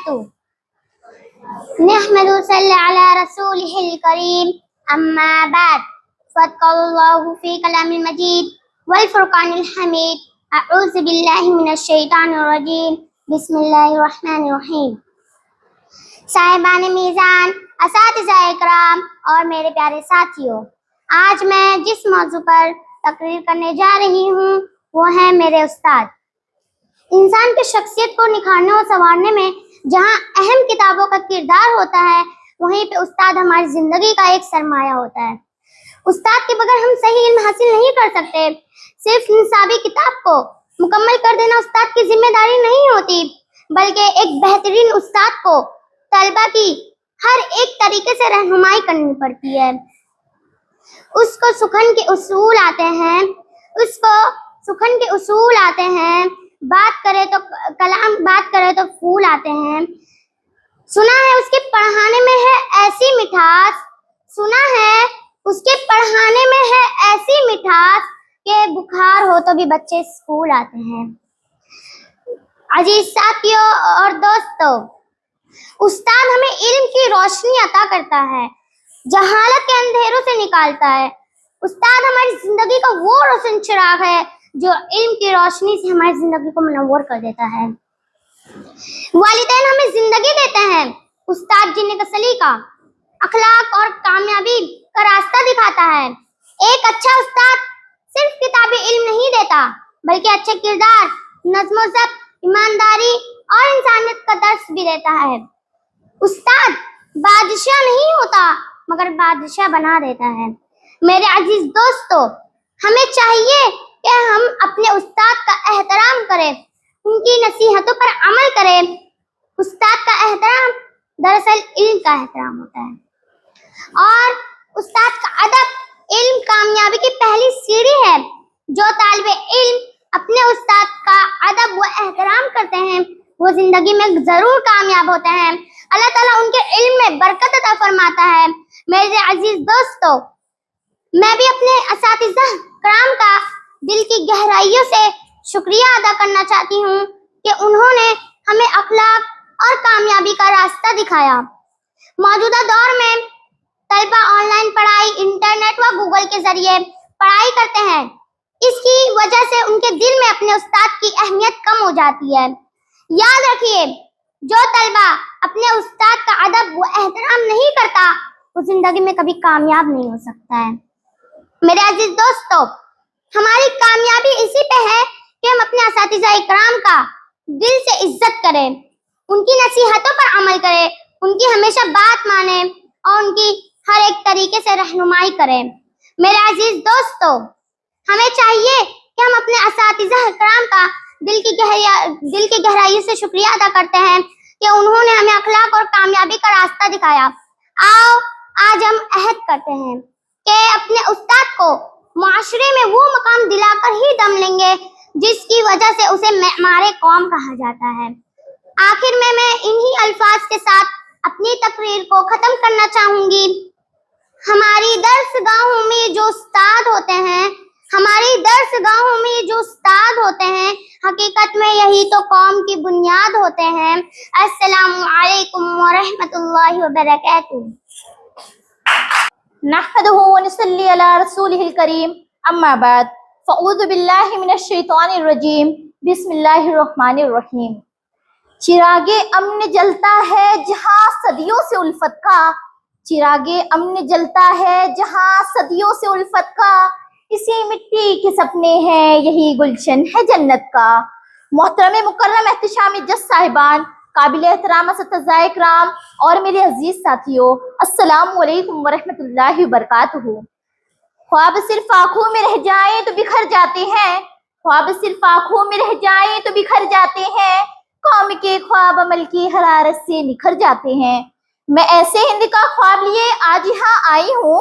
وبركاته. نحمد ونصلي على رسوله الكريم. أما بعد، صدق الله في كلام المجيد والفرقان الحميد. أعوذ بالله من الشيطان الرجيم. بسم الله الرحمن الرحیم. صاحبان میزان، اساتذہ اکرام اور میرے پیارے ساتھیوں، آج میں جس موضوع پر تقریر کرنے جا رہی ہوں وہ ہے میرے استاد. انسان کی شخصیت کو نکھارنے اور سنوارنے میں جہاں اہم کتابوں کا کردار ہوتا ہے، وہیں پہ استاد ہماری زندگی کا ایک سرمایہ ہوتا ہے. استاد کے بغیر ہم صحیح علم حاصل نہیں کر سکتے. صرف نصابی کتاب کو مکمل کر دینا استاد کی ذمہ داری نہیں ہوتی، بلکہ ایک بہترین استاد کو طلبہ کی ہر ایک طریقے سے رہنمائی کرنی پڑتی ہے. اس کو سخن کے اصول آتے ہیں، بات کرے تو پھول آتے ہیں. سنا ہے اس کے پڑھانے میں ہے ایسی مٹھاس کہ بخار ہو تو بھی بچے اسکول آتے ہیں. عزیز ساتھیوں اور دوستوں، استاد ہمیں علم کی روشنی عطا کرتا ہے، جہالت کے اندھیروں سے نکالتا ہے. استاد ہماری زندگی کا وہ روشن چراغ ہے جو علم کی روشنی سے ہماری زندگی کو منور کر دیتا ہے. والدین ہمیں زندگی دیتے ہیں، استاد جینے کا سلیقہ، اخلاق اور کامیابی کا راستہ دکھاتا ہے. ایک اچھا استاد صرف کتابی علم نہیں دیتا، بلکہ اچھے کردار، نظم و ضبط، ایمانداری اور انسانیت کا درس بھی دیتا ہے. استاد بادشاہ نہیں ہوتا مگر بادشاہ بنا دیتا ہے. میرے عزیز دوستو، ہمیں چاہیے کہ ہم اپنے استاد کا احترام کریں، ان کی نصیحتوں پر عمل کریں. استاد کا احترام دراصل علم کا احترام ہوتا ہے، اور استاد کا ادب علم کامیابی کی پہلی سیڑھی ہے. جو طالب علم اپنے استاد کا ادب و احترام کرتے ہیں وہ زندگی میں ضرور کامیاب ہوتے ہیں. اللہ تعالیٰ ان کے علم میں برکت عطا فرماتا ہے. میرے عزیز دوستو، میں بھی اپنے اساتذہ کرام کا دل کی گہرائیوں سے شکریہ ادا کرنا چاہتی ہوں کہ انہوں نے ہمیں اخلاق اور کامیابی کا راستہ دکھایا. موجودہ دور میں طلبہ آن لائن پڑھائی، انٹرنیٹ و گوگل کے ذریعے پڑھائی کرتے ہیں. اس کی وجہ سے ان کے دل میں اپنے استاد کی اہمیت کم ہو جاتی ہے. یاد رکھیے، جو طلبہ اپنے استاد کا ادب و احترام نہیں کرتا وہ زندگی میں کبھی کامیاب نہیں ہو سکتا ہے. میرے عزیز دوستو، ہماری کامیابی اسی پہ ہے کہ ہم اپنے اساتذہ اکرام کا دل سے عزت کریں، ان کی نصیحتوں پر عمل کریں، ان کی ہمیشہ بات مانیں اور ان کی ہر ایک طریقے سے رہنمائی کریں. میرے عزیز دوستو، ہمیں چاہیے کہ ہم اپنے اساتذہ اکرام کا دل کی گہرائی سے شکریہ ادا کرتے ہیں کہ انہوں نے ہمیں اخلاق اور کامیابی کا راستہ دکھایا. آؤ آج ہم عہد کرتے ہیں کہ اپنے استاد کو معاشرے میں وہ مقام دلا کر ہی دم لیں گے جس کی وجہ سے اسے معمار قوم کہا جاتا ہے. آخر میں انہی الفاظ کے ساتھ اپنی تقریر کو ختم کرنا چاہوں گی. ہماری درسگاہوں میں جو استاد ہوتے ہیں حقیقت میں یہی تو قوم کی بنیاد ہوتے ہیں. السلام علیکم ورحمۃ اللہ وبرکاتہ. نحمده ونصلي على رسوله الكريم. اما بعد، فاعوذ باللہ من الشیطان الرجیم. بسم اللہ الرحمن الرحیم. چراغ امن جلتا ہے جہاں صدیوں سے الفت کا، چراغ امن جلتا ہے جہاں صدیوں سے الفت کا، اسی مٹی کے سپنے ہیں یہی گلشن ہے جنت کا. محترم مکرم احتشام جس صاحبان، قابل احترام اساتذہ اکرام اور میرے عزیز ساتھیوں، السلام علیکم ورحمۃ اللہ وبرکاتہ. خواب صرف آنکھوں میں رہ جائیں تو بکھر جاتے ہیں، خواب صرف آنکھوں میں رہ جائیں تو بکھر جاتے ہیں، قوم کے خواب عمل کی حرارت سے نکھر جاتے ہیں. میں ایسے ہند کا خواب لیے آج یہاں آئی ہوں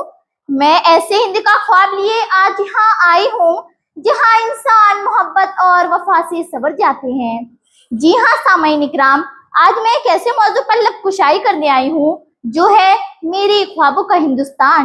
جہاں انسان محبت اور وفا سے سنور جاتے ہیں. جی ہاں سامعین اکرام، آج میں ایک ایسے موضوع پر لب کشائی کرنے آئی ہوں جو ہے میرے خوابوں کا ہندوستان.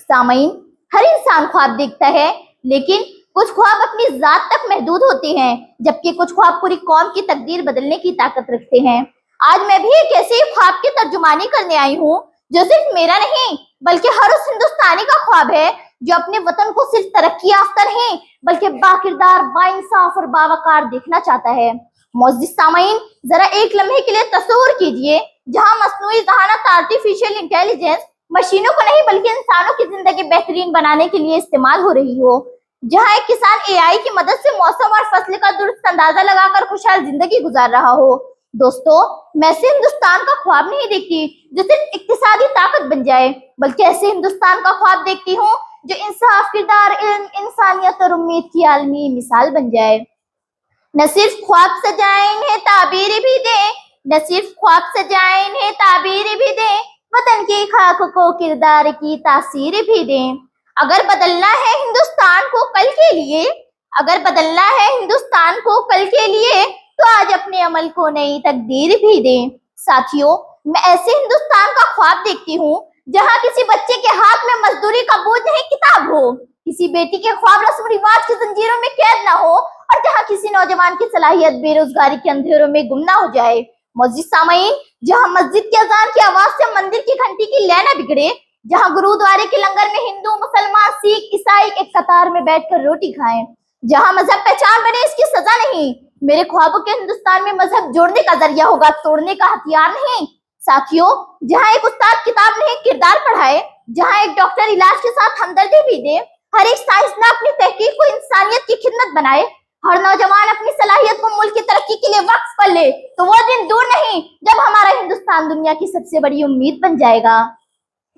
سامعین، ہر انسان خواب دیکھتا ہے، لیکن کچھ خواب اپنی ذات تک محدود ہوتے ہیں، جبکہ کچھ خواب پوری قوم کی تقدیر بدلنے کی طاقت رکھتے ہیں. آج میں بھی ایک ایسے ہی خواب کی ترجمانی کرنے آئی ہوں جو صرف میرا نہیں بلکہ ہر اس ہندوستانی کا خواب ہے جو اپنے وطن کو صرف ترقی یافتہ نہیں بلکہ باکردار، باانصاف اور باوقار دیکھنا چاہتا ہے۔ معزز سامعین، ذرا ایک لمحے کے لیے تصور کیجئے جہاں مصنوعی ذہانت، آرٹیفیشل انٹیلیجنس مشینوں کو نہیں بلکہ انسانوں کی زندگی بہترین بنانے کے لیے استعمال ہو رہی ہو، جہاں ایک کسان اے آئی کی مدد سے موسم اور فصل کا درست اندازہ لگا کر خوشحال زندگی گزار رہا ہو۔ دوستو، میں ایسے ہندوستان کا خواب نہیں دیکھتی جو صرف اقتصادی طاقت بن جائے بلکہ ایسے ہندوستان کا خواب دیکھتی ہوں جو انصاف، کردار، علم، انسانیت اور امید کی عالمی مثال بن جائے۔ نہ صرف خواب سجائیں انہیں تعبیر بھی دیں، نہ صرف خواب سجائیں انہیں تعبیر بھی دیں، وطن کی خاک کو کردار کی تاثیر بھی دیں۔ اگر بدلنا ہے ہندوستان کو کل کے لیے، اگر بدلنا ہے ہندوستان کو کل کے لیے تو آج اپنے عمل کو نئی تقدیر بھی دیں۔ ساتھیوں، میں ایسے ہندوستان کا خواب دیکھتی ہوں جہاں کسی بچے کے ہاتھ میں مزدوری کا بوجھ نہیں کتاب ہو، کسی بیٹی کے خواب رسم رواج کی زنجیروں میں قید نہ ہو اور جہاں کسی نوجوان کی صلاحیت بے روزگاری کے اندھیروں میں گم نہ ہو جائے۔ معزز سامعین، جہاں مسجد کی اذان کی آواز سے مندر کی گھنٹی کی لے نہ بگڑے، جہاں گرودوارے کے لنگر میں ہندو، مسلمان، سکھ، عیسائی ایک قطار میں بیٹھ کر روٹی کھائیں، جہاں مذہب پہچان بنے اس کی سزا نہیں، میرے خوابوں کے ہندوستان میں مذہب جوڑنے کا ذریعہ ہوگا، توڑنے کا ہتھیار نہیں۔ ساتھیوں، جہاں ایک استاد کتاب نہیں کردار پڑھائے، جہاں ایک ڈاکٹر علاج کے ساتھ ہمدردی بھی دے، ہر ایک سائنسداں اپنی تحقیق کو انسانیت کی خدمت بنائے، ہر نوجوان اپنی صلاحیت کو ملک کی ترقی کے لیے وقف کر لے، تو وہ دن دور نہیں جب ہمارا ہندوستان دنیا کی سب سے بڑی امید بن جائے گا۔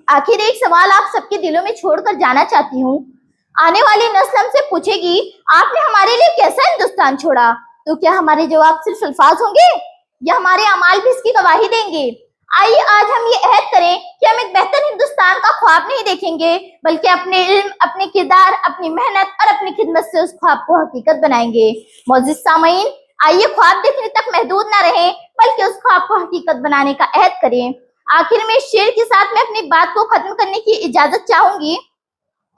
آخر ایک سوال آپ سب کے دلوں میں چھوڑ کر جانا چاہتی ہوں۔ آنے والی نسل ہم سے پوچھے گی آپ نے ہمارے لیے کیسا ہندوستان چھوڑا، تو کیا ہمارے جواب صرف الفاظ ہوں گے یا ہمارے اعمال بھی اس کی گواہی دیں گے؟ آئیے آج ہم یہ عہد کریں کہ ہم ایک بہتر ہندوستان کا خواب نہیں دیکھیں گے بلکہ اپنے علم، اپنے کردار، اپنی محنت اور اپنی خدمت سے اس خواب کو حقیقت بنائیں گے۔ معزز سامعین، آئیے خواب دیکھنے تک محدود نہ رہیں بلکہ اس خواب کو حقیقت بنانے کا عہد کریں۔ آخر میں اس شعر کے ساتھ میں اپنی بات کو ختم کرنے کی اجازت چاہوں گی۔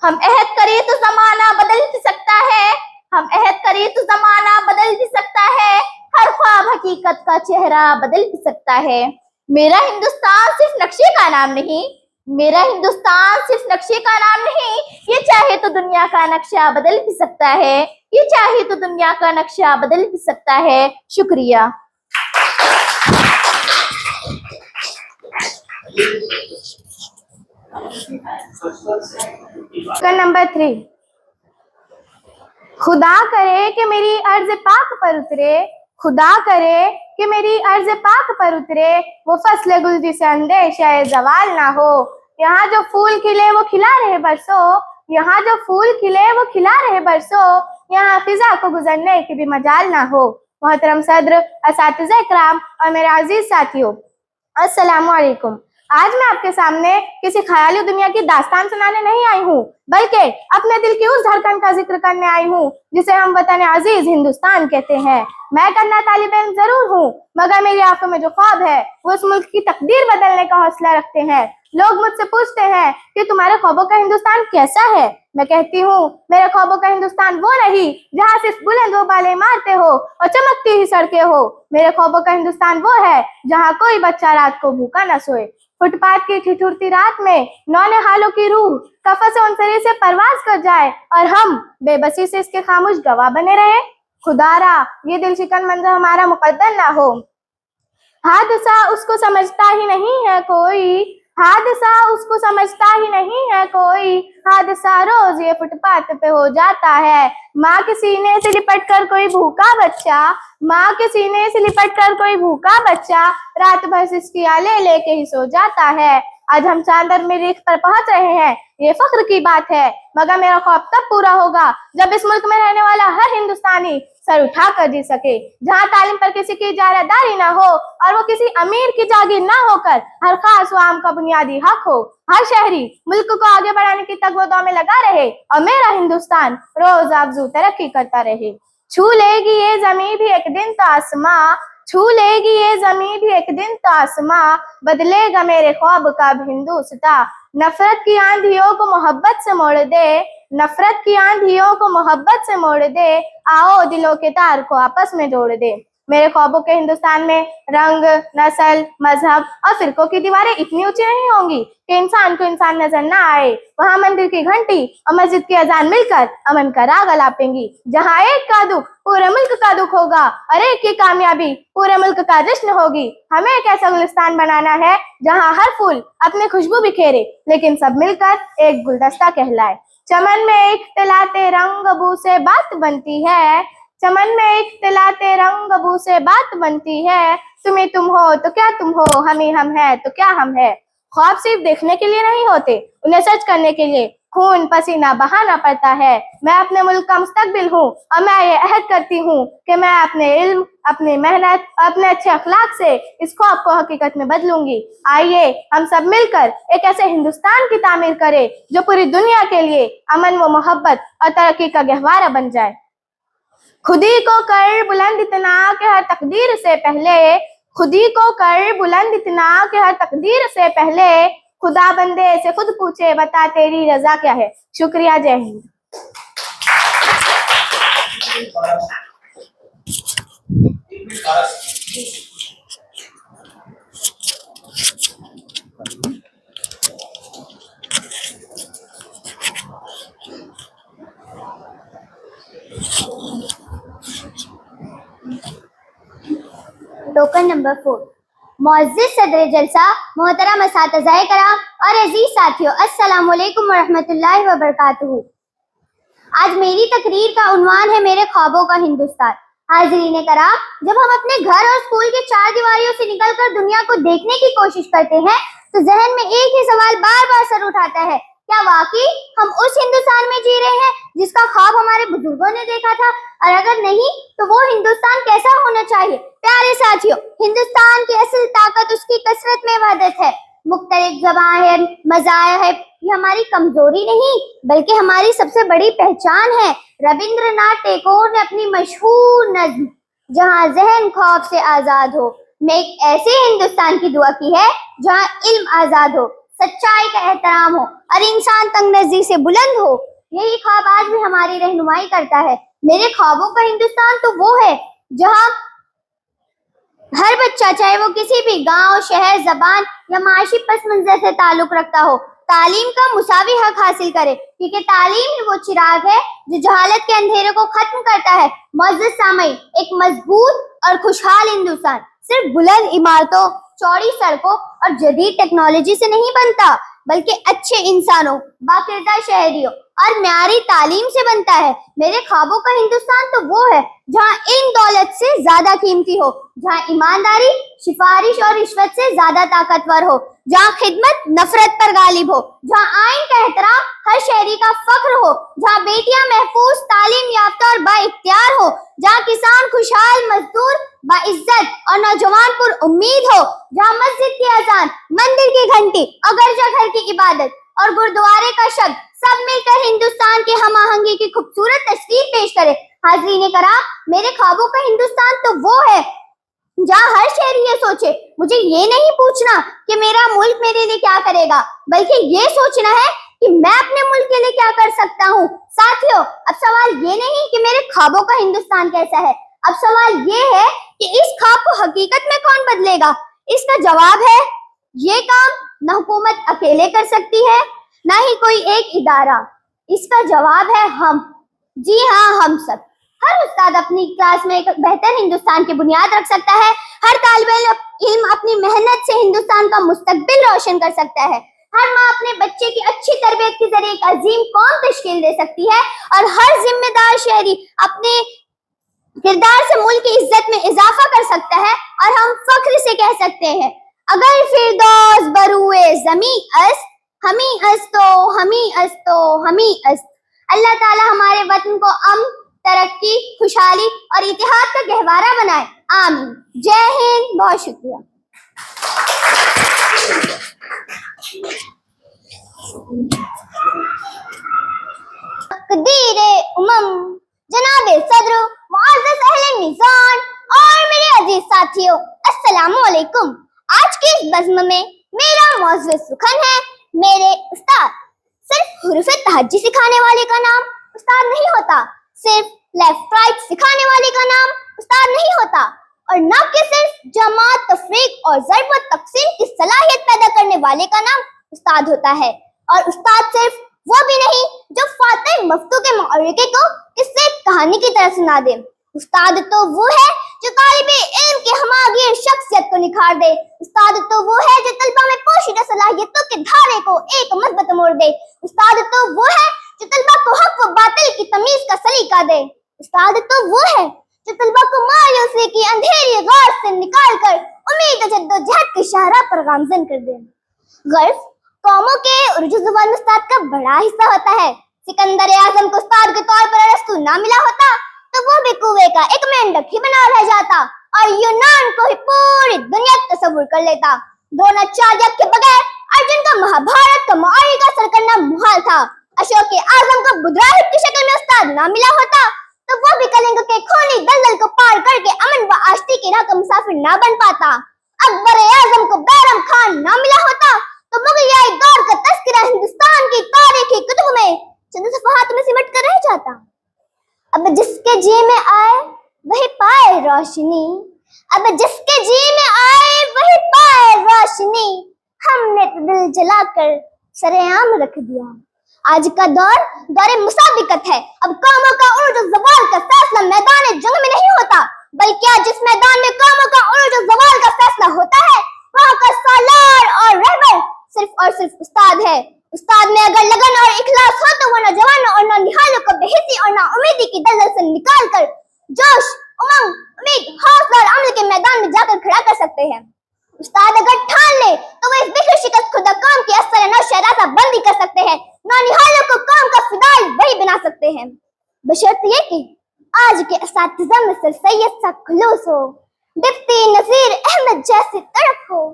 ہم عہد کریں تو زمانہ بدل بھی سکتا ہے، ہم عہد کریں تو زمانہ بدل بھی سکتا ہے، ہر خواب حقیقت کا چہرہ بدل بھی سکتا ہے۔ میرا ہندوستان صرف نقشے کا نام نہیں، میرا ہندوستان صرف نقشے کا نام نہیں، یہ چاہے تو دنیا کا نقشہ بدل بھی سکتا ہے، یہ چاہے تو دنیا کا نقشہ بدل بھی سکتا ہے۔ شکریہ۔ نمبر 3، خدا کرے کہ میری عرض پاک پر اترے، خدا کرے کہ میری عرض پاک پر اترے، وہ فصل گل جسے اندیشہ زوال نہ ہو، یہاں جو پھول کھلے وہ کھلا رہے برسوں، یہاں جو پھول کھلے وہ کھلا رہے برسوں، یہاں فضا کو گزرنے کی بھی مجال نہ ہو۔ محترم صدر، اساتذہ اکرام اور میرے عزیز ساتھیوں، السلام علیکم۔ آج میں آپ کے سامنے کسی خیالی دنیا کی داستان سنانے نہیں آئی ہوں بلکہ اپنے دل کی اس دھڑکن کا ذکر کرنے آئی ہوں جسے ہم وطن عزیز ہندوستان کہتے ہیں۔ میں کرنا طالب علم ضرور ہوں مگر میری آنکھوں میں جو خواب ہے وہ اس ملک کی تقدیر بدلنے کا حوصلہ رکھتے ہیں۔ لوگ مجھ سے پوچھتے ہیں کہ تمہارے خوابوں کا ہندوستان کیسا ہے؟ میں کہتی ہوں میرے خوابوں کا ہندوستان وہ نہیں جہاں صرف بلند و بالے عمارتیں ہو اور چمکتی ہی سڑکیں ہو۔ میرے خوابوں کا ہندوستان وہ ہے جہاں کوئی بچہ رات کو بھوکا نہ سوئے، فٹ پاتھ کی ٹھٹھرتی رات میں نونہالوں کی روح کفن عنصری سے پرواز کر جائے اور ہم بے بسی سے اس کے خاموش گواہ بنے رہے۔ خدا را یہ دل شکن منظر ہمارا مقدر نہ ہو۔ حادثہ اس کو سمجھتا ہی نہیں ہے کوئی، حادثہ اس کو سمجھتا ہی نہیں ہے کوئی، حادثہ روز یہ فٹ پاتھ پہ ہو جاتا ہے۔ ماں کے سینے سے لپٹ کر کوئی بھوکا بچہ، ماں کے سینے سے لپٹ کر کوئی بھوکا بچہ رات بھر سسکیاں لے لے کے ہی سو جاتا ہے۔ آج ہم چاند اور مریخ پر پہنچ رہے ہیں، یہ فخر کی بات ہے، مگر میرا خواب تب پورا ہوگا جب اس ملک میں رہنے والا ہر ہندوستانی سر اٹھا کر جی سکے، جہاں تعلیم پر کسی کی اجارہ داری نہ ہو اور وہ کسی امیر کی جاگیر نہ ہو کر ہر خاص و عام کا بنیادی حق ہو۔ ہر شہری ملک کو آگے بڑھانے کی تگ و دو میں لگا رہے اور میرا ہندوستان روز افزوں ترقی کرتا رہے۔ چھو لے گی یہ زمین بھی ایک دن تو آسماں، چھو لے گی یہ زمین بھی ایک دن تو آسماں، بدلے گا میرے خواب کا بھی ہندوستان۔ نفرت کی آندھیوں کو محبت سے موڑ دے، نفرت کی آندھیوں کو محبت سے موڑ دے، آؤ دلوں کے تار کو آپس میں جوڑ دے۔ میرے خوابوں کے ہندوستان میں رنگ، نسل، مذہب اور فرقوں کی دیواریں اتنی اونچی نہیں ہوں گی کہ انسان کو انسان نظر نہ آئے. وہاں مندر کی گھنٹی اور مسجد کی اذان مل کر امن کا راگ الاپیں گی. جہاں ایک کا دکھ پورے ملک کا دکھ ہوگا اور ایک کی کامیابی پورے ملک کا جشن ہوگی. ہمیں ایک ایسا گلستان بنانا ہے جہاں ہر پھول اپنی خوشبو بکھیرے لیکن سب مل کر ایک گلدستہ کہلائے. چمن میں اختلاط رنگ بو سے بات بنتی ہے، چمن میں اختلاط رنگ بو سے بات بنتی ہے. تمہیں تم ہو تو کیا تم ہو، ہمیں ہم ہے تو کیا ہم ہے. خواب صرف دیکھنے کے لیے نہیں ہوتے، انہیں سچ کرنے کے لیے خون پسینہ بہانا پڑتا ہے. میں اپنے ملک کا مستقبل ہوں اور میں یہ عہد کرتی ہوں کہ میں اپنے علم، اپنی محنت اور اپنے اچھے اخلاق سے اس خواب کو حقیقت میں بدلوں گی. آئیے ہم سب مل کر ایک ایسے ہندوستان کی تعمیر کریں جو پوری دنیا کے لیے امن و محبت اور ترقی کا گہوارہ بن جائے. خودی کو کر بلند اتنا کہ ہر تقدیر سے پہلے، خودی کو کر بلند اتنا کہ ہر تقدیر سے پہلے خدا بندے سے خود پوچھے بتا تیری رضا کیا ہے. شکریہ. جے ہند. Token number 4. معزز صدر جلسہ، محترم اساتذہ کرام اور عزیز ساتھیوں، السلام علیکم ورحمۃ اللہ وبرکاتہ. آج میری تقریر کا عنوان ہے میرے خوابوں کا ہندوستان. حاضرین کرام، جب ہم اپنے گھر اور اسکول کے چار دیواریوں سے نکل کر دنیا کو دیکھنے کی کوشش کرتے ہیں تو ذہن میں ایک ہی سوال بار بار سر اٹھاتا ہے: کیا واقعی ہم اس ہندوستان میں جی رہے ہیں جس کا خواب ہمارے بزرگوں نے دیکھا تھا؟ اور اگر نہیں تو وہ ہندوستان کیسا ہونا چاہیے؟ پیارے ساتھیوں، ہندوستان کی اصل طاقت اس کی کثرت میں وحدت ہے. مختلف زبانیں، مذاہب، یہ ہماری کمزوری نہیں بلکہ ہماری سب سے بڑی پہچان ہے. ربندر ناتھ ٹیگور نے اپنی مشہور نظم جہاں ذہن خوف سے آزاد ہو میں ایک ایسے ہندوستان کی دعا کی ہے جہاں علم آزاد ہو، سچائی کا احترام ہو اور انسان تنگ نظری سے بلند ہو. یہی خواب آج بھی ہماری رہنمائی کرتا ہے. میرے خوابوں کا ہندوستان تو وہ ہے جہاں ہر بچہ، چاہے وہ کسی بھی گاؤں، شہر، زبان یا معاشی پس منظر سے تعلق رکھتا ہو، تعلیم کا مساوی حق حاصل کرے، کیونکہ تعلیم ہی وہ چراغ ہے جو جہالت کے اندھیرے کو ختم کرتا ہے. معزز سامعین، ایک مضبوط اور خوشحال ہندوستان صرف بلند عمارتوں، چوڑی سڑکوں اور جدید ٹیکنالوجی سے نہیں بنتا بلکہ اچھے انسانوں، باکردہ شہریوں اور معیاری تعلیم سے بنتا ہے. میرے خوابوں کا ہندوستان تو وہ ہے جہاں علم دولت سے زیادہ قیمتی ہو، جہاں ایمانداری سفارش اور رشوت سے زیادہ طاقتور ہو، جہاں خدمت نفرت پر غالب ہو، جہاں آئین کا احترام ہر شہری کا فخر ہو، جہاں بیٹیاں محفوظ، تعلیم یافتہ اور با اختیار ہو، جہاں کسان خوشحال، مزدور باعزت اور نوجوان پر امید ہو، جہاں مسجد کی اذان، مندر کی گھنٹی اور گرجا گھر کی عبادت اور گردوارے کا شب سب مل کر ہندوستان کی ہم آہنگی کی خوبصورت تصویر پیش کرے. حاضرین کرام، میرے خوابوں کا ہندوستان تو وہ ہے جہاں ہر شہری یہ سوچے: مجھے یہ نہیں پوچھنا کہ میرا ملک میرے لیے کیا کرے گا، بلکہ یہ سوچنا ہے کہ میں اپنے ملک کے لیے کیا کر سکتا ہوں. ساتھیوں، اب سوال یہ نہیں کہ میرے خوابوں کا ہندوستان کیسا ہے، اب سوال یہ ہے کہ اس خواب کو حقیقت میں کون بدلے گا. اس کا جواب ہے: یہ کام نہ حکومت اکیلے کر سکتی ہے، نہ ہی کوئی ایک ادارہ. اس کا جواب ہے ہم. جی ہاں، ہم سب. ہر استاد اپنی کلاس میں ایک بہتر ہندوستان کی بنیاد رکھ سکتا ہے. ہر طالب علم اپنی محنت سے ہندوستان کا مستقبل روشن کر سکتا ہے. ہر ماں اپنے بچے کی اچھی تربیت کے ذریعے ایک عظیم قوم تشکیل دے سکتی ہے، اور ہر ذمہ دار شہری اپنے کردار سے ملک کی عزت میں اضافہ کر سکتا ہے. اور ہم فخر سے کہہ سکتے ہیں: اگر فردوس بروئے زمیں است، ہمیں استو، ہمیں استو، ہمیں است. اللہ تعالی ہمارے وطن کو امن، ترقی، خوشحالی اور اتحاد کا گہوارہ بنائے. آمین. جے ہند. بہت شکریہ. تقدیر جناب صدر، معزز اہل میزان اور میرے عزیز ساتھیوں، السلام علیکم. آج کے اس بزم میں میرا موضوع سخن ہے: میرے استاد. صرف حروف تہجی سکھانے والے کا نام استاد نہیں ہوتا، صرف لیفٹ رائٹ سکھانے والے کا نام استاد نہیں ہوتا. اور نہ کہ صرف جماعت، تفریق اور ضرب و تقسیم کی صلاحیت پیدا کرنے والے کا نام استاد ہوتا ہے۔ اور استاد صرف وہ بھی نہیں جو فاتح مفتو کے معرکے کو قصے کہانی کی طرح سنا دے۔ استاد تو وہ ہے جو طالب علم کی ہماگیر شخصیت کو نکھار دے۔ استاد تو وہ ہے جو طلبہ میں پوشیدہ صلاحیتوں کے دھارے کو ایک مثبت موڑ دے۔ استاد تو وہ ہے جو طلبہ کو حق و باطل کی تمیز کا سلیقہ دے۔ استاد تو وہ ہے جو طلبہ کو مایوسی کی اندھیری غار سے نکال کر امید و جد و جہد کی شاہراہ پر گامزن کر دے۔ غرض قوموں کے عروج و زوال میں استاد کا بڑا حصہ ہوتا ہے۔ سکندر اعظم کو استاد کے طور پر ارسطو نہ ملا ہوتا تو وہ بھی کنویں کا ایک مینڈک ہی بنا رہ جاتا اور یونان کو ہی پوری دنیا تصور کر لیتا۔ دروناچاریہ کے بغیر ارجن کا مہابھارت کا معرکہ سر کرنا محال تھا۔ اشوک اعظم کو بدراہب کی شکل میں استاد نہ ملا ہوتا تو وہ بھی کلنگ کے خونی دلدل کو پار کر کے امن و آشتی کی راہ کا مسافر نہ بن پاتا۔ اکبر اعظم کو بیرم خان نہ ملا ہوتا تو مغلیائی دور کا تذکرہ ہندوستان کی تاریخی کتب میں چند صفحات میں سمٹ کر رہ جاتا۔ اب جس کے جی میں آئے وہی پائے روشنی، اب جس کے جی میں آئے وہی پائے روشنی، ہم نے تو دل جلا کر سرعام رکھ دیا۔ آج کا دور دور مسابقت ہے۔ اب قوموں کا عروج و زوال کا فیصلہ میدان جنگ میں نہیں ہوتا، بلکہ آج جس میدان میں قوموں کا عروج و زوال کا فیصلہ ہوتا ہے وہاں کا سالار اور رہبر صرف اور صرف استاد ہے۔ استاد میں اگر لگن اور اخلاص ہو تو وہ نوجوانوں اور نونہالوں کو بے حسی اور نا امیدی کی دلدل سے نکال کر جوش، امنگ، امید، حوصلہ اور عمل کے میدان میں جا کر کھڑا کر سکتے ہیں۔ استاد اگر ٹھان لے تو وہ اس بکر شکست خدا قوم کی اثر نو شراسہ بندی کر سکتے ہیں، نونہالوں کو قوم کا فدائی وہی بنا سکتے ہیں، بشرط یہ کہ آج کے اساتذہ میں سر سید سا خلوص ہو، ڈپٹی نذیر احمد جیسی طرف ہو،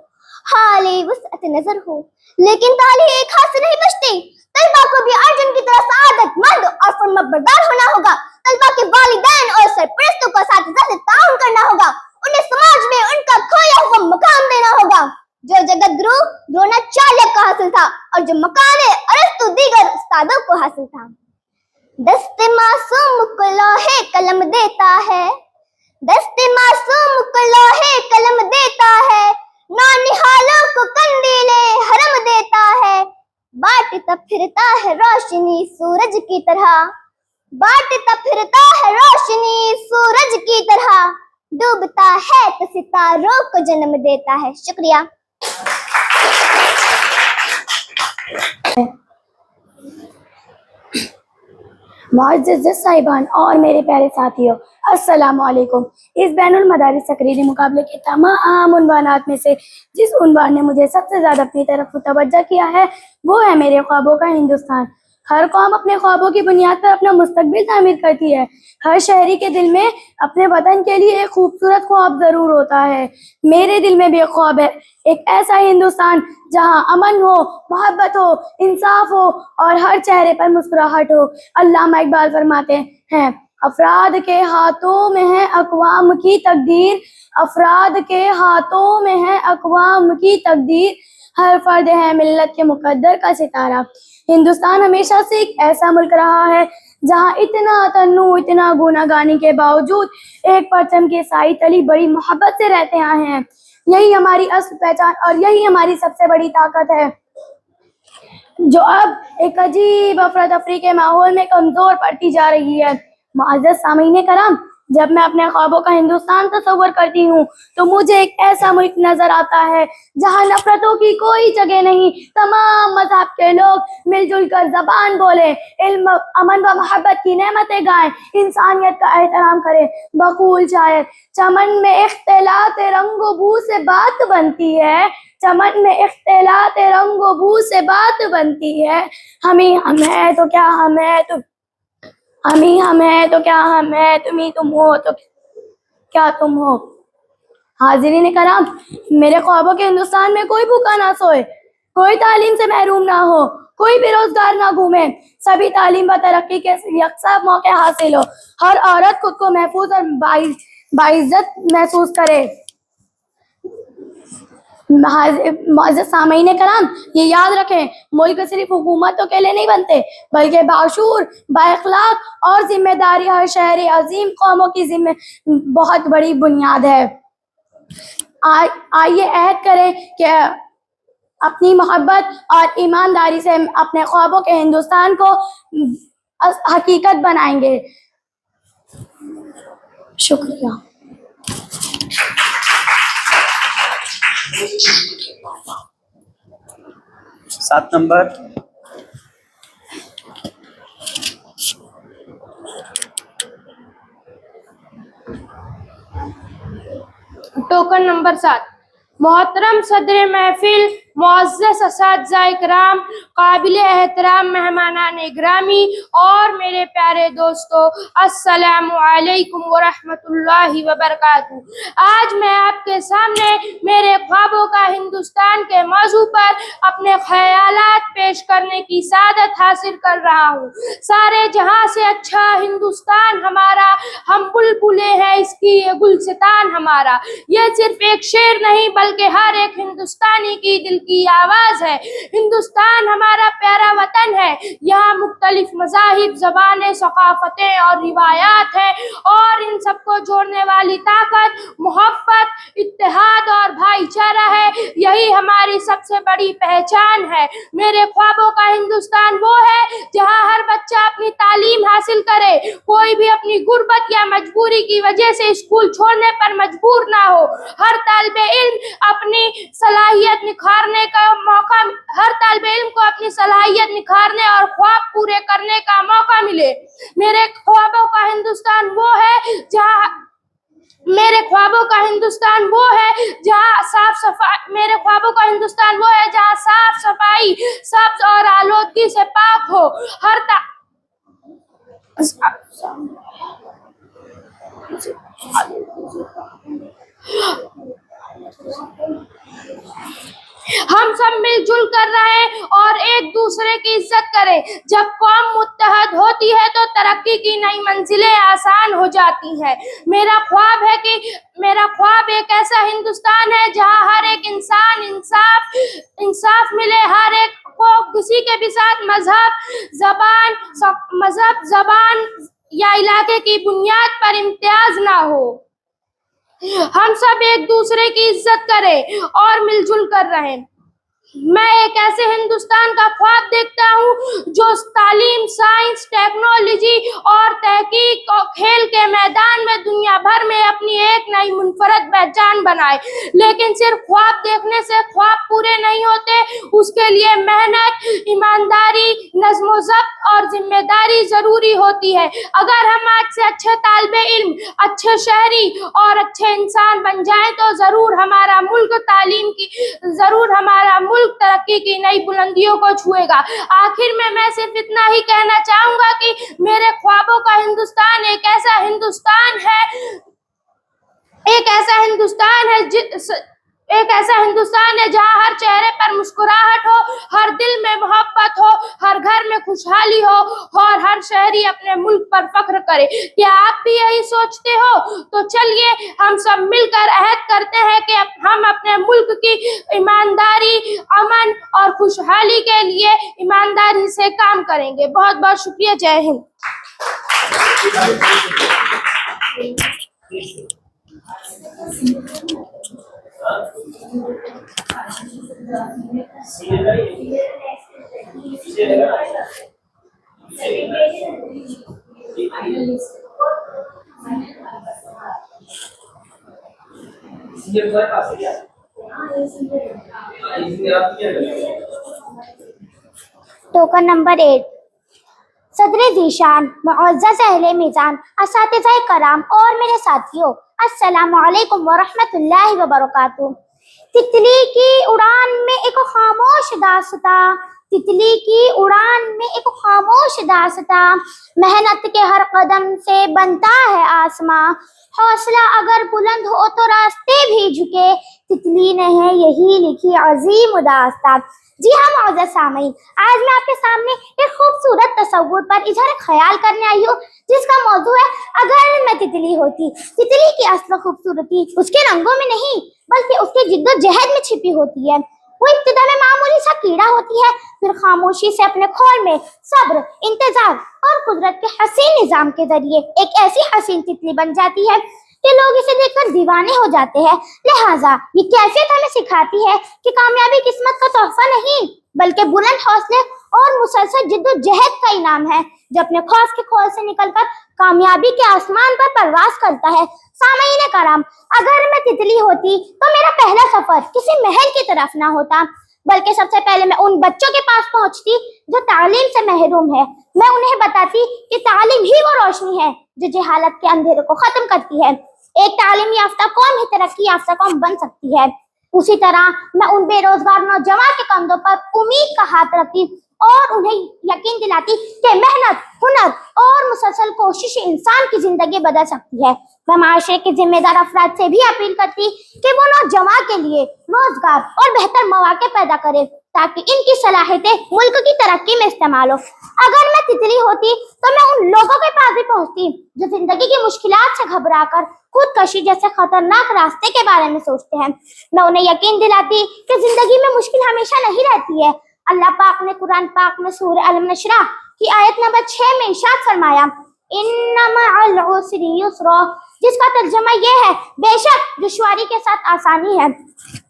حالی وسعت نظر ہو۔ لیکن تعلیم ایک ہاتھ سے نہیں بچتی، طلبہ کو بھی ارجن کی طرح سعادت مند اور فرما بردار ہونا ہوگا۔ طلبہ کے والدین اور سرپرستوں کو اساتذہ سے تعاون کرنا ہوگا، انہیں سماج میں ان کا کھویا ہوا مقام دینا ہوگا جو جگت گرو دروناچاریہ کو حاصل تھا اور جو مقام ارسطو دیگر استادوں کو حاصل تھا۔ دست معصوم کو لوحے قلم دیتا ہے، دست معصوم کو لوحے قلم دیتا ہے، نونہالوں کو قندیل حرم دیتا ہے، بانٹتا پھرتا ہے روشنی سورج کی طرح، بانٹتا پھرتا ہے روشنی سورج کی طرح، ڈوبتا ہے تو ستاروں کو جنم دیتا ہے۔ شکریہ۔ معزز صاحبان اور میرے پیارے ساتھیوں، السلام علیکم۔ اس بین المدارس تقریری مقابلے کے تمام عنوانات میں سے جس عنوان نے مجھے سب سے زیادہ اپنی طرف متوجہ کیا ہے وہ ہے میرے خوابوں کا ہندوستان۔ ہر قوم اپنے خوابوں کی بنیاد پر اپنا مستقبل تعمیر کرتی ہے۔ ہر شہری کے دل میں اپنے وطن کے لیے ایک خوبصورت خواب ضرور ہوتا ہے۔ میرے دل میں بھی ایک خواب ہے، ایک ایسا ہندوستان جہاں امن ہو، محبت ہو، انصاف ہو اور ہر چہرے پر مسکراہٹ ہو۔ علامہ اقبال فرماتے ہیں، افراد کے ہاتھوں میں ہے اقوام کی تقدیر، افراد کے ہاتھوں میں ہے اقوام کی تقدیر، ہر فرد ہے ملت کے مقدر کا ستارہ۔ ہندوستان ہمیشہ سے ایک ایسا ملک رہا ہے جہاں اتنا تنوع، اتنا گوناگانی کے باوجود ایک پرچم کی سائے تلی بڑی محبت سے رہتے آئے ہیں۔ یہی ہماری اصل پہچان اور یہی ہماری سب سے بڑی طاقت ہے، جو اب ایک عجیب افراتفری کے ماحول میں کمزور پڑتی جا رہی ہے۔ معزز سامعین کرام، جب میں اپنے خوابوں کا ہندوستان تصور کرتی ہوں تو مجھے ایک ایسا ملک نظر آتا ہے جہاں نفرتوں کی کوئی جگہ نہیں، تمام مذہب کے لوگ مل جل کر زبان بولیں، علم، امن و محبت کی نعمتیں گائیں، انسانیت کا احترام کریں۔ بقول شاعر، چمن میں اختلاط رنگ و بو سے بات بنتی ہے، چمن میں اختلاط رنگ و بو سے بات بنتی ہے، ہمیں ہم ہے تو کیا ہم ہے تو ہمیں ہم ہے تو کیا ہم ہے، تمہیں تم ہو تو کیا تم ہو۔ حاضرین کرام، میرے خوابوں کے ہندوستان میں کوئی بھوکا نہ سوئے، کوئی تعلیم سے محروم نہ ہو، کوئی بے روزگار نہ گھومے، سبھی تعلیم و ترقی کے یکساں موقع حاصل ہو، ہر عورت خود کو محفوظ اور باعزت محسوس کرے۔ معزز سامعین کرام، یہ یاد رکھیں، ملک صرف حکومتوں کے لیے نہیں بنتے بلکہ باشعور، بااخلاق اور ذمہ داری ہر شہری عظیم قوموں کی بہت بڑی بنیاد ہے۔ آئیے عہد کریں کہ اپنی محبت اور ایمانداری سے اپنے خوابوں کے ہندوستان کو حقیقت بنائیں گے. شکریہ. 7 نمبر. Token number 7. محترم صدر محفل، معزز اساتذہ اکرام، قابل احترام مہمانان گرامی اور میرے پیارے دوستو، السلام علیکم ورحمۃ اللہ وبرکاتہ. آج میں آپ کے سامنے میرے خوابوں کا ہندوستان کے موضوع پر اپنے خیالات پیش کرنے کی سعادت حاصل کر رہا ہوں. سارے جہاں سے اچھا ہندوستان ہمارا، ہم بلبلیں ہیں اس کی یہ گلستان ہمارا. یہ صرف ایک شعر نہیں بلکہ ہر ایک ہندوستانی کی دل کی آواز ہے. ہندوستان ہمارا پیارا وطن ہے. یہاں مختلف مذاہب، زبانیں، ثقافتیں اور روایات ہیں، اور ان سب کو جوڑنے والی طاقت محبت، اتحاد اور بھائی چارہ ہے. یہی ہماری سب سے بڑی پہچان ہے. میرے خوابوں کا ہندوستان وہ ہے جہاں ہر بچہ اپنی تعلیم حاصل کرے، کوئی بھی اپنی غربت یا مجبوری کی وجہ سے اسکول چھوڑنے پر مجبور نہ ہو. ہر طالب علم اپنی صلاحیت نکھارنے کا موقع، ہر طالب علم کو اپنی صلاحیت نکھارنے اور خواب پورے کرنے کا موقع ملے. میرے خوابوں کا ہندوستان وہ ہے جہاں میرے خوابوں کا ہندوستان وہ ہے جہاں صاف صفائی، سبز اور آلودگی سے پاک ہو. ہم سب مل جل کر رہیں اور ایک دوسرے کی عزت کریں. جب قوم متحد ہوتی ہے تو ترقی کی نئی منزلیں آسان ہو جاتی ہیں. میرا خواب ایک ایسا ہندوستان ہے جہاں ہر ایک انسان انصاف ملے، ہر ایک کو کسی کے بھی ساتھ مذہب، زبان یا علاقے کی بنیاد پر امتیاز نہ ہو. ہم سب ایک دوسرے کی عزت کریں اور مل جل کر رہیں. میں ایک ایسے ہندوستان کا خواب دیکھتا ہوں جو تعلیم، سائنس، ٹیکنالوجی اور تحقیق اور کھیل کے میدان میں دنیا بھر میں اپنی ایک نئی منفرد پہچان بنائے. لیکن صرف خواب دیکھنے سے خواب پورے نہیں ہوتے، اس کے لیے محنت، ایمانداری، نظم و ضبط اور ذمہ داری ضروری ہوتی ہے. اگر ہم آج سے اچھے طالب علم، اچھے شہری اور اچھے انسان بن جائیں تو ضرور ہمارا ملک ترقی کی نئی بلندیوں کو چھوئے گا. آخر میں صرف اتنا ہی کہنا چاہوں گا کہ میرے خوابوں کا ہندوستان ایک ایسا ہندوستان ہے جہاں ہر چہرے پر مسکراہٹ ہو، ہر دل میں محبت ہو، ہر گھر میں خوشحالی ہو اور ہر شہری اپنے ملک پر فخر کرے. کیا آپ بھی یہی سوچتے ہو؟ تو چلیے ہم سب مل کر عہد کرتے ہیں کہ ہم اپنے ملک کی ایمانداری، امن اور خوشحالی کے لیے ایمانداری سے کام کریں گے. بہت بہت شکریہ. جے ہند. Token number 8. صدر ذیشان، معزز اہل میزان، اساتذہ کرام اور میرے ساتھیوں، السلام علیکم ورحمۃ اللہ وبرکاتہ. تتلی کی اڑان میں ایک خاموش داستاں، تتلی کی اڑان میں ایک خاموش داستاں، محنت کے ہر قدم سے بنتا ہے آسماں، حوصلہ اگر بلند ہو تو راستے بھی جھکے، تتلی نے ہے یہی لکھی عظیم داستاں. جی ہاں معزز سامعین، آج میں آپ کے سامنے ایک خوبصورت تصور پر اظہار خیال کرنے آئی ہوں جس کا موضوع ہے اگر میں تتلی ہوتی. تتلی کی اصل خوبصورتی اس کے رنگوں میں نہیں بلکہ اس کے جد و جہد میں چھپی ہوتی ہے. وہ ابتدا میں معمولی سا کیڑا ہوتی ہے، پھر خاموشی سے اپنے کھول میں صبر، انتظار اور قدرت کے حسین نظام کے ذریعے ایک ایسی حسین تتلی بن جاتی ہے کہ لوگ اسے دیکھ کر دیوانے ہو جاتے ہیں. لہٰذا یہ کیفیت ہمیں سکھاتی ہے کہ کامیابی قسمت کا تحفہ نہیں بلکہ بلند حوصلے اور مسلسل جد و جہد کا انعام ہے جو اپنے خوف کے کھول سے نکل کر کامیابی کے آسمان پر پرواز کرتا ہے. سامعین کرام، اگر میں تتلی ہوتی تو میرا پہلا سفر کسی محل کی طرف نہ ہوتا بلکہ سب سے پہلے میں ان بچوں کے پاس پہنچتی جو تعلیم سے محروم ہے. میں انہیں بتاتی کہ تعلیم ہی وہ روشنی ہے جو جہالت کے اندھیرے کو ختم کرتی ہے. ایک تعلیم یافتہ قوم ہی ترقی یافتہ قوم بن سکتی ہے. اسی طرح میں ان بے روزگار نوجوان کے کندھوں پر امید کا ہاتھ رکھتی اور انہیں یقین دلاتی کہ محنت، ہنر اور مسلسل کوشش انسان کی زندگی بدل سکتی ہے. میں معاشرے کے ذمہ دار افراد سے بھی اپیل کرتی کہ وہ نوجوان کے لیے روزگار اور بہتر مواقع پیدا کرے تاکہ ان کی صلاحیتیں ملک کی ترقی میں استعمال ہو. اگر میں تتلی ہوتی تو میں ان لوگوں کے پاس بھی پہنچتی جو زندگی کی مشکلات سے گھبرا کر خودکشی جیسے خطرناک راستے کے بارے میں سوچتے ہیں. میں انہیں یقین دلاتی کہ زندگی میں مشکل ہمیشہ نہیں رہتی ہے. اللہ پاک نے قرآن پاک میں سورہ الم نشرح کی آیت نمبر 6 میں ارشاد فرمایا ان مع العسر یسرا، جس کا ترجمہ یہ ہے بے شک دشواری کے ساتھ آسانی ہے.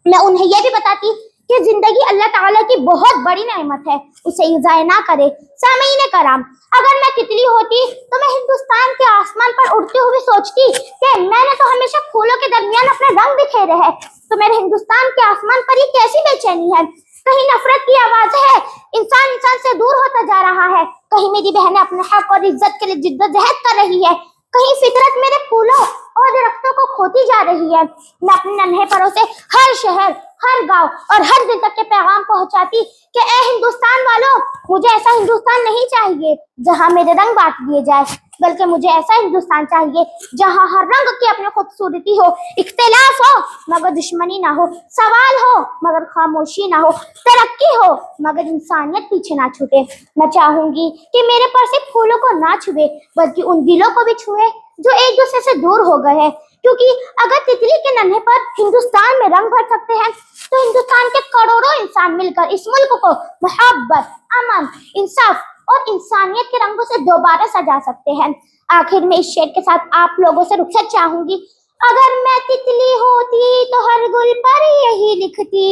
میں انہیں یہ بھی بتاتی کہ زندگی اللہ تعالیٰ کی بہت بڑی نعمت ہے، اسے ضائع نہ کرے. سامعین کرام، اگر میں تتلی ہوتی تو میں ہندوستان کے آسمان پر اڑتے ہوئے سوچتی کہ میں نے تو ہمیشہ پھولوں کے درمیان اپنے رنگ بکھیرے ہیں، تو میرے ہندوستان کے آسمان پر یہ کیسی بے چینی ہے. کہیں نفرت کی آواز ہے، انسان سے دور ہوتا جا رہا ہے. کہیں میری بہنیں اپنے حق اور عزت کے لیے جد و جہد کر رہی ہے. کہیں فطرت میرے پھولوں اور درختوں کو کھوتی جا رہی ہے. میں اپنے ننھے پروں سے ہر شہر، ہر گاؤں اور ہر دل تک کے پیغام پہنچاتی کہ اے ہندوستان والوں، مجھے ایسا ہندوستان نہیں چاہیے جہاں میرے رنگ بانٹ دیے جائے، بلکہ مجھے ایسا ہندوستان چاہیے جہاں ہر رنگ کی اپنی خوبصورتی ہو، اختلاف ہو مگر دشمنی نہ ہو، سوال ہو مگر خاموشی نہ ہو، ترقی ہو مگر انسانیت پیچھے نہ چھوٹے. میں چاہوں گی کہ میرے پر صرف پھولوں کو نہ چھوئے بلکہ ان دلوں کو بھی چھوئے جو ایک دوسرے سے دور ہو گئے ہیں. کیونکہ اگر تتلی کے ننھے پر ہندوستان میں رنگ بھر سکتے ہیں تو ہندوستان کے کروڑوں انسان مل کر اس ملک کو محبت، امن، انصاف اور انسانیت کے رنگوں سے دوبارہ سجا سکتے ہیں. آخر میں اس شعر کے ساتھ آپ لوگوں سے رخصت چاہوں گی. اگر میں تتلی ہوتی تو ہر گل پر یہی لکھتی،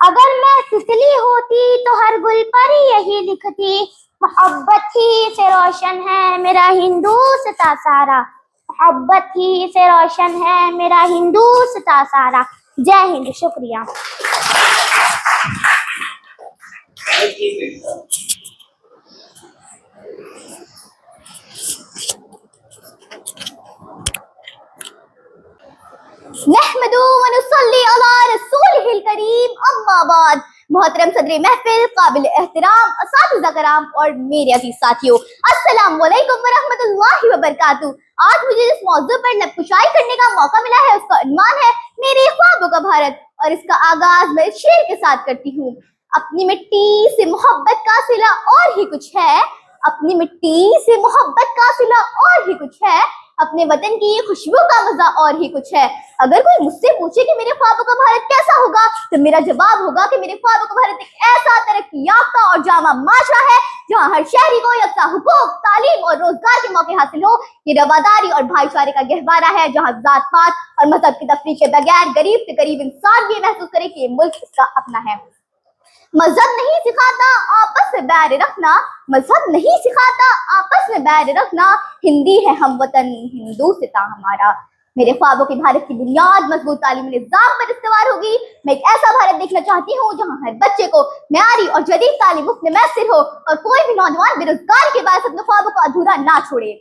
اگر میں تتلی ہوتی تو ہر گل پر یہی لکھتی، محبت ہی سے روشن ہے میرا ہندوستاں سارا، محبت ہی سے روشن ہے میرا ہندوستاں سارا. جے ہند. شکریہ. نحمدہ ونصلی علی رسولہ الکریم، اما بعد. محترم صدر محفل، قابل احترام اساتذہ کرام اور میرے عزیز ساتھیوں، السلام علیکم ورحمۃ اللہ وبرکاتہ. آج مجھے جس موضوع پر لب کشائی کرنے کا موقع ملا ہے اس کا عنوان ہے میرے خوابوں کا بھارت، اور اس کا آغاز میں اس شعر کے ساتھ کرتی ہوں. اپنی مٹی سے محبت کا صلہ اور ہی کچھ ہے، اپنی مٹی سے محبت کا صلہ اور ہی کچھ ہے، اپنے وطن کی خوشبو کا مزہ اور ہی کچھ ہے. اگر کوئی مجھ سے پوچھے کہ میرے خوابوں کا بھارت کیسا ہوگا تو میرا جواب ہوگا کہ میرے خوابوں کا بھارت ایک ایسا ترقی یافتہ اور جامع معاشرہ ہے جہاں ہر شہری کو یکساں حقوق، تعلیم اور روزگار کے موقع حاصل ہو. یہ رواداری اور بھائی چارے کا گہوارہ ہے جہاں ذات پات اور مذہب کی تفریق کے بغیر غریب سے غریب انسان یہ محسوس کرے کہ یہ ملک اس کا اپنا ہے. مذہب نہیں سکھاتا آپس میں بیر رکھنا، مذہب نہیں سکھاتا آپس میں بیر رکھنا، ہندی ہے ہم وطن ہندوستاں ہمارا. میرے خوابوں کے بھارت کی بنیاد مضبوط تعلیمی نظام پر استوار ہوگی. میں ایک ایسا بھارت دیکھنا چاہتی ہوں جہاں ہر بچے کو معیاری اور جدید تعلیم مفت میں میسر ہو اور کوئی بھی نوجوان بے روزگار کے باعث اپنے خوابوں کو ادھورا نہ چھوڑے.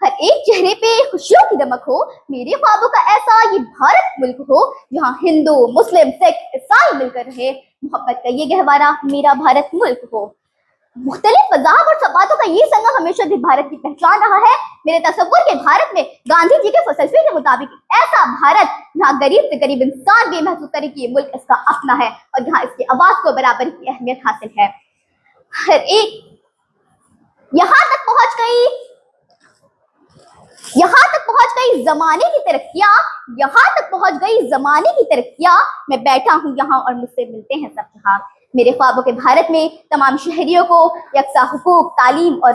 ہر ایک چہرے پہ خوشیوں کی دمک ہو. میرے خوابوں کا ایسا یہ بھارت ملک ہو جہاں ہندو، مسلم، سکھ، عیسائی مل کر رہے. محبت کا یہ گہوارہ میرا بھارت ملک ہو. مختلف مذاہب اور ثقافتوں کا یہ سنگم ہمیشہ سے بھارت کی پہچان رہا ہے. میرے تصور کے بھارت میں گاندھی جی کے فلسفے کے مطابق ایسا بھارت جہاں غریب سے غریب انسان بھی محسوس کرے کہ یہ ملک اس کا اپنا ہے اور جہاں اس کی آواز کو برابر کی اہمیت حاصل ہے. ہر ایک یہاں تک پہنچ گئی زمانے کی ترقیاں، یہاں تک پہنچ گئی زمانے کی ترقیاں. میں بیٹھا ہوں یہاں اور مجھ سے ملتے ہیں سب جہاں. میرے خوابوں کے بھارت میں تمام شہریوں کو یکساں حقوق، تعلیم اور